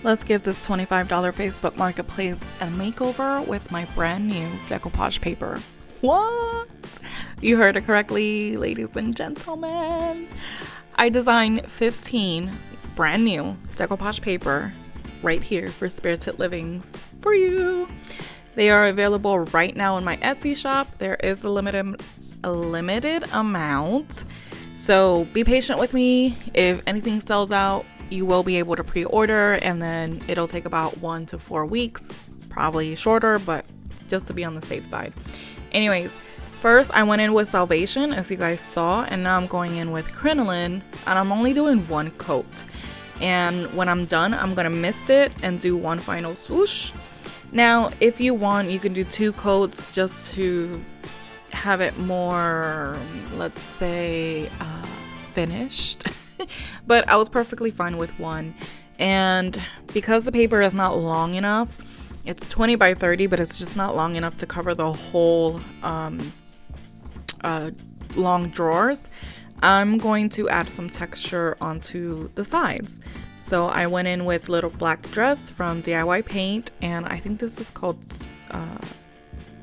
Let's give this $25 Facebook Marketplace a makeover with my brand new decoupage paper. What? You heard it correctly, ladies and gentlemen. I designed 15 brand new decoupage paper right here for Spirited Livings for you. They are available right now in my Etsy shop. There is a limited amount, so be patient with me. If anything sells out, you will be able to pre-order, and then it'll take about 1 to 4 weeks, probably shorter, but just to be on the safe side. Anyways, first I went in with Salvation, as you guys saw, and now I'm going in with crinoline, and I'm only doing one coat. And when I'm done, I'm gonna mist it and do one final swoosh. Now, if you want, you can do 2 coats just to have it more, let's say, finished. But I was perfectly fine with one. And because the paper is not long enough, it's 20 by 30, but it's just not long enough to cover the whole long drawers, I'm going to add some texture onto the sides. So I went in with Little Black Dress from DIY Paint, and I think this is called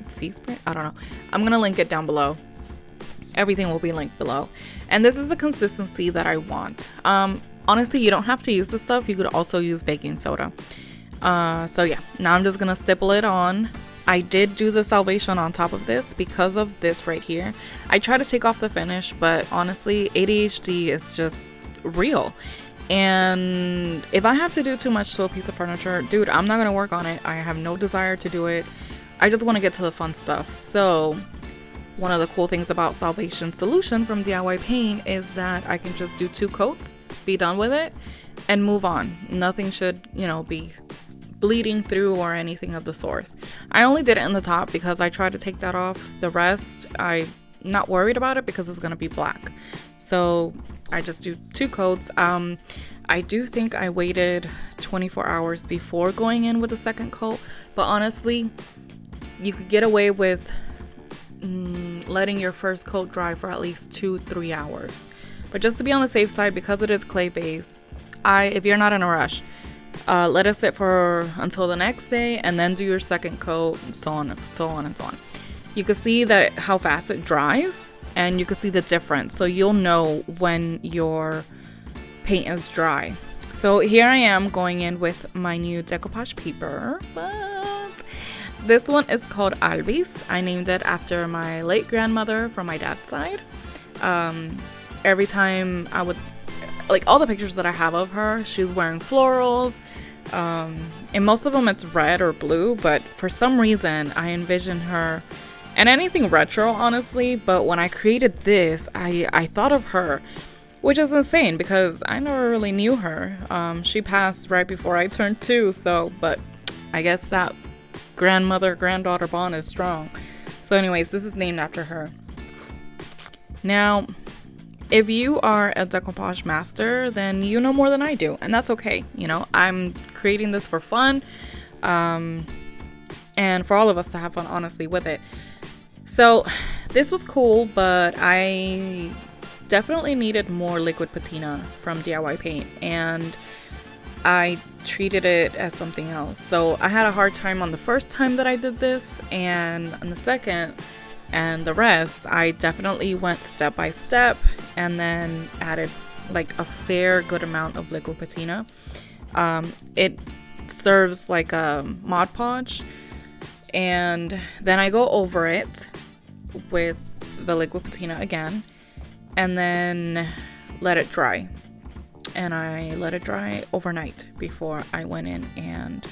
Sea Spray? I don't know. I'm gonna link it down below. Everything will be linked below. And this is the consistency that I want. Honestly, you don't have to use this stuff. You could also use baking soda. So yeah, now I'm just gonna stipple it on. I did do the Salvation on top of this because of this right here. I try to take off the finish, but honestly, ADHD is just real. And if I have to do too much to a piece of furniture, dude, I'm not gonna work on it. I have no desire to do it. I just want to get to the fun stuff. So one of the cool things about Salvation Solution from DIY Paint is that I can just do 2 coats, be done with it, and move on. Nothing should, be bleeding through or anything of the source. I only did it in the top because I tried to take that off. The rest, I'm not worried about it because it's going to be black. So I just do 2 coats. I do think I waited 24 hours before going in with the second coat, but honestly, you could get away with letting your first coat dry for at least 2-3 hours. But just to be on the safe side, because it is clay based, if you're not in a rush, let it sit until the next day and then do your second coat, so on and so on. You can see that how fast it dries, and you can see the difference, so you'll know when your paint is dry. So here I am going in with my new decoupage paper, but this one is called Albis. I named it after my late grandmother from my dad's side. Every time I would, all the pictures that I have of her, she's wearing florals. And most of them it's red or blue, but for some reason I envision her, and anything retro, honestly, but when I created this, I thought of her, which is insane because I never really knew her. She passed right before I turned 2, but I guess that grandmother-granddaughter bond is strong. So anyways, this is named after her. Now, if you are a decoupage master, then you know more than I do, and that's okay. I'm creating this for fun, and for all of us to have fun, honestly, with it. So this was cool, but I definitely needed more liquid patina from DIY Paint, and I treated it as something else. So I had a hard time on the first time that I did this, and on the second and the rest, I definitely went step by step and then added a fair good amount of liquid patina. It serves like a Mod Podge, and then I go over it with the liquid patina again and then let it dry. And I let it dry overnight before I went in and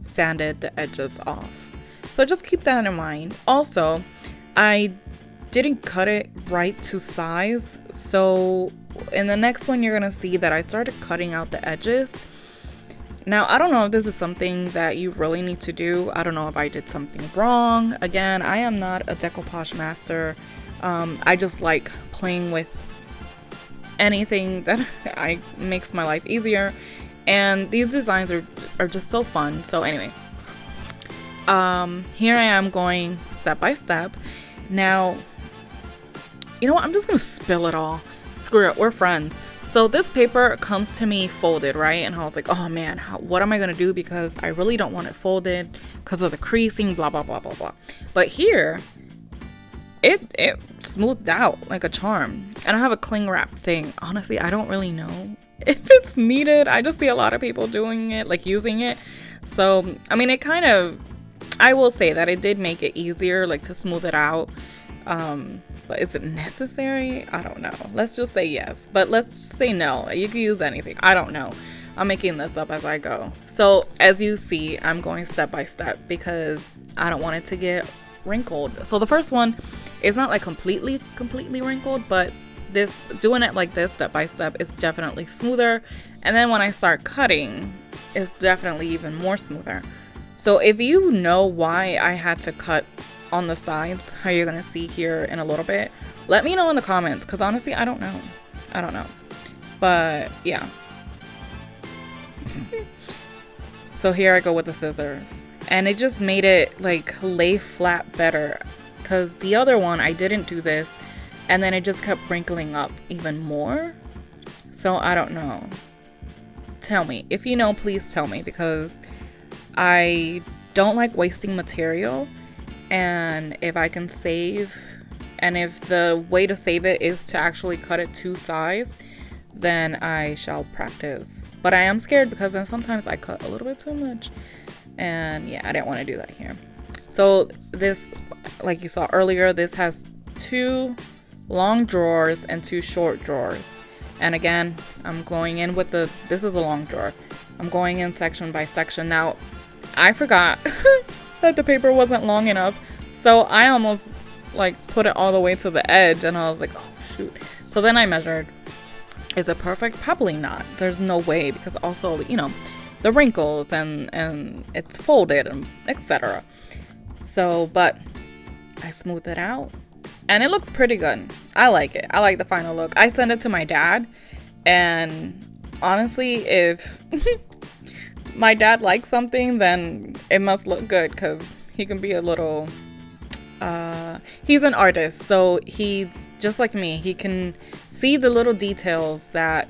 sanded the edges off. So just keep that in mind. Also, I didn't cut it right to size, so in the next one you're gonna see that I started cutting out the edges. Now, I don't know if this is something that you really need to do. I don't know if I did something wrong. Again, I am not a decoupage master. I just like playing with anything that makes my life easier, and these designs are just so fun. So anyway, here I am going step by step. Now, you know what, I'm just gonna spill it all. Screw it, we're friends. So this paper comes to me folded, right? And I was like, oh man, what am I gonna do? Because I really don't want it folded because of the creasing, blah, blah, blah, blah, blah. But here, it smoothed out like a charm. And I have a cling wrap thing. Honestly, I don't really know if it's needed. I just see a lot of people doing it, like using it. So, I mean, it kind of, I will say that it did make it easier, like to smooth it out. But is it necessary? I don't know. Let's just say yes. But let's say no. You can use anything. I don't know. I'm making this up as I go. So as you see, I'm going step by step because I don't want it to get wrinkled. So the first one is not like completely wrinkled, but this, doing it like this step by step, is definitely smoother. And then when I start cutting, it's definitely even more smoother. So if you know why I had to cut on the sides, how you're gonna see here in a little bit, let me know in the comments, because honestly, I don't know. But yeah. So here I go with the scissors, and it just made it like lay flat better, because the other one I didn't do this, and then it just kept wrinkling up even more. So I don't know. Tell me if you know, please tell me, because I don't like wasting material. And if I can save, and if the way to save it is to actually cut it to size, then I shall practice. But I am scared because then sometimes I cut a little bit too much. And yeah, I didn't want to do that here. So this, like you saw earlier, this has 2 long drawers and 2 short drawers. And again, I'm going in with this is a long drawer. I'm going in section by section. Now, I forgot that the paper wasn't long enough, so I almost like put it all the way to the edge, and I was like, oh shoot. So then I measured, is it perfect? Probably not. There's no way, because also, you know, the wrinkles and it's folded and etc. So, but I smoothed it out and it looks pretty good. I like it. I like the final look. I sent it to my dad, and honestly, if my dad likes something, then it must look good, because he can be a little, he's an artist, so he's just like me. He can see the little details that,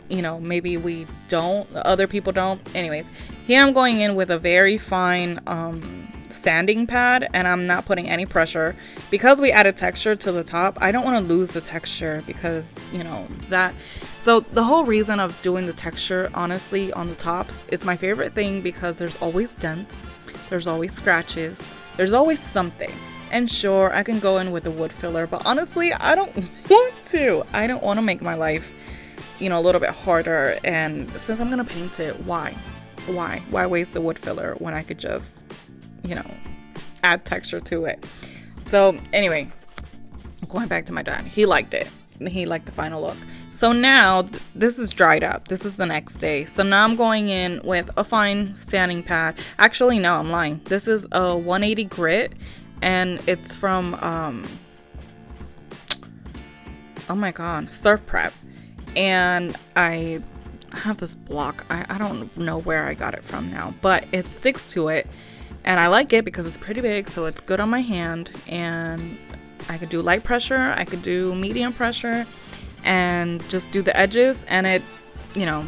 you know, maybe we don't, other people don't. Anyways, here I'm going in with a very fine sanding pad, and I'm not putting any pressure because we added texture to the top. I don't want to lose the texture, because, you know, that. So the whole reason of doing the texture, honestly, on the tops is my favorite thing, because there's always dents, there's always scratches, there's always something. And sure, I can go in with the wood filler, but honestly, I don't want to. I don't want to make my life, you know, a little bit harder. And since I'm gonna paint it, why waste the wood filler when I could just, you know, add texture to it? So anyway, going back to my dad, he liked it. He liked the final look. So now this is dried up. This is the next day. So now I'm going in with a fine sanding pad. Actually, no, I'm lying. This is a 180 grit, and it's from oh my god, Surf Prep. And I have this block. I don't know where I got it from now, but it sticks to it, and I like it because it's pretty big, so it's good on my hand. And I could do light pressure, I could do medium pressure, and just do the edges, and it, you know,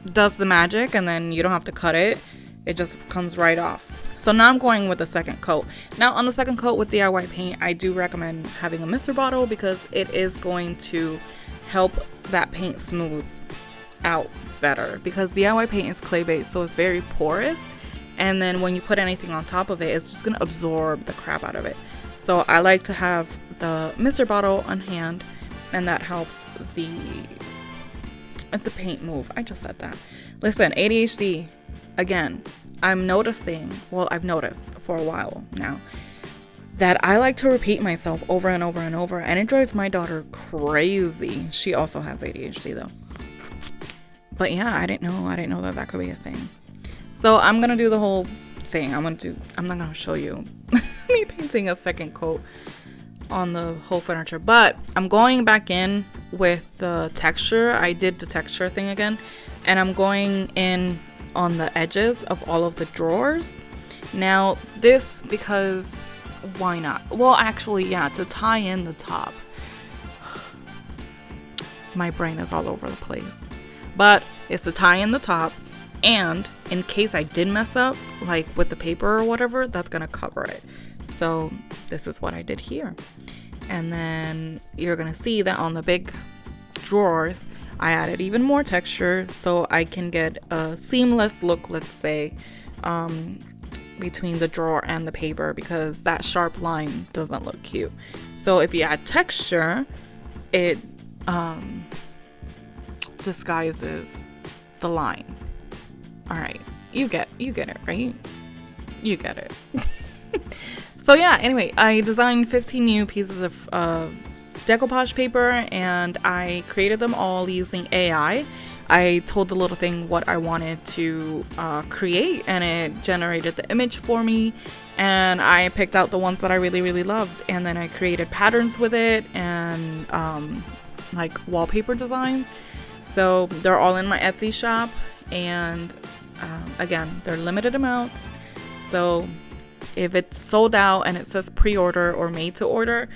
does the magic, and then you don't have to cut it. It just comes right off. So now I'm going with the second coat. Now on the second coat with DIY paint, I do recommend having a mister bottle, because it is going to help that paint smooth out better, because DIY paint is clay based, so it's very porous, and then when you put anything on top of it, it's just gonna absorb the crap out of it. So I like to have the mister bottle on hand, and that helps the paint move. I just said that. Listen, ADHD, again, I'm noticing, well, I've noticed for a while now, that I like to repeat myself over and over and over, and it drives my daughter crazy. She also has ADHD though. But yeah, I didn't know that could be a thing. So I'm gonna do the whole thing. I'm not gonna show you me painting a second coat on the whole furniture, but I'm going back in with the texture. I did the texture thing again, and I'm going in on the edges of all of the drawers. Now this, because why not? Well, actually, yeah, to tie in the top. my brain is all over the place. But it's a tie in the top, and in case I did mess up, like with the paper or whatever, that's gonna cover it. So this is what I did here. And then you're gonna see that on the big drawers, I added even more texture so I can get a seamless look, let's say, between the drawer and the paper, because that sharp line doesn't look cute. So if you add texture, it disguises the line. All right, you get it, right? You get it. So yeah, anyway, I designed 15 new pieces of decoupage paper, and I created them all using AI. I told the little thing what I wanted to create, and it generated the image for me, and I picked out the ones that I really, really loved, and then I created patterns with it and like wallpaper designs. So they're all in my Etsy shop, and again, they're limited amounts. So if it's sold out and it says pre-order or made to order,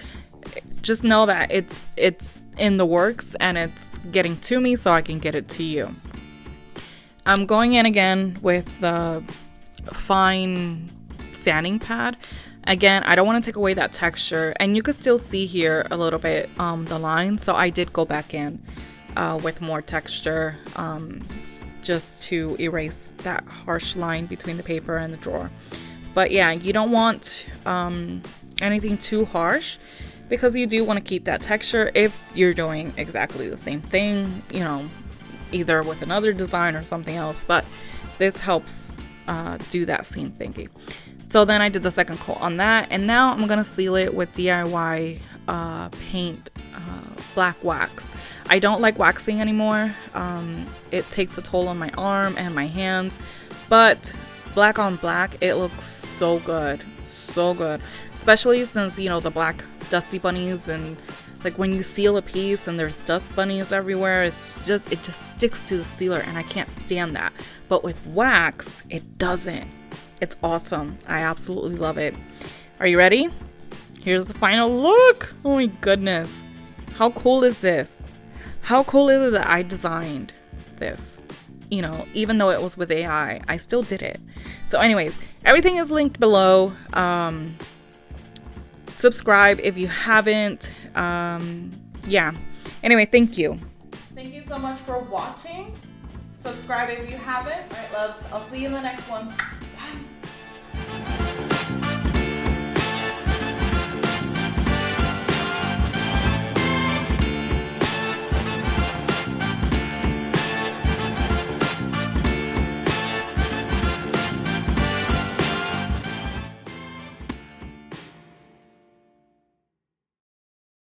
just know that it's in the works and it's getting to me so I can get it to you. I'm going in again with the fine sanding pad. Again, I don't want to take away that texture, and you can still see here a little bit the line, so I did go back in with more texture just to erase that harsh line between the paper and the drawer. But yeah, you don't want anything too harsh, because you do want to keep that texture if you're doing exactly the same thing, you know, either with another design or something else. But this helps do that same thinking. So then I did the second coat on that, and now I'm gonna seal it with DIY paint black wax. I don't like waxing anymore. It takes a toll on my arm and my hands, but black on black, it looks so good, so good. Especially since, you know, the black dusty bunnies, and like when you seal a piece and there's dust bunnies everywhere, it just sticks to the sealer, and I can't stand that. But with wax, it doesn't. It's awesome. I absolutely love it. Are you ready? Here's the final look. Oh my goodness. How cool is this? How cool is it that I designed this? You know, even though it was with AI, I still did it. So anyways, everything is linked below. Subscribe if you haven't. Yeah. Anyway, thank you. Thank you so much for watching. Subscribe if you haven't. All right, loves. I'll see you in the next one. Bye.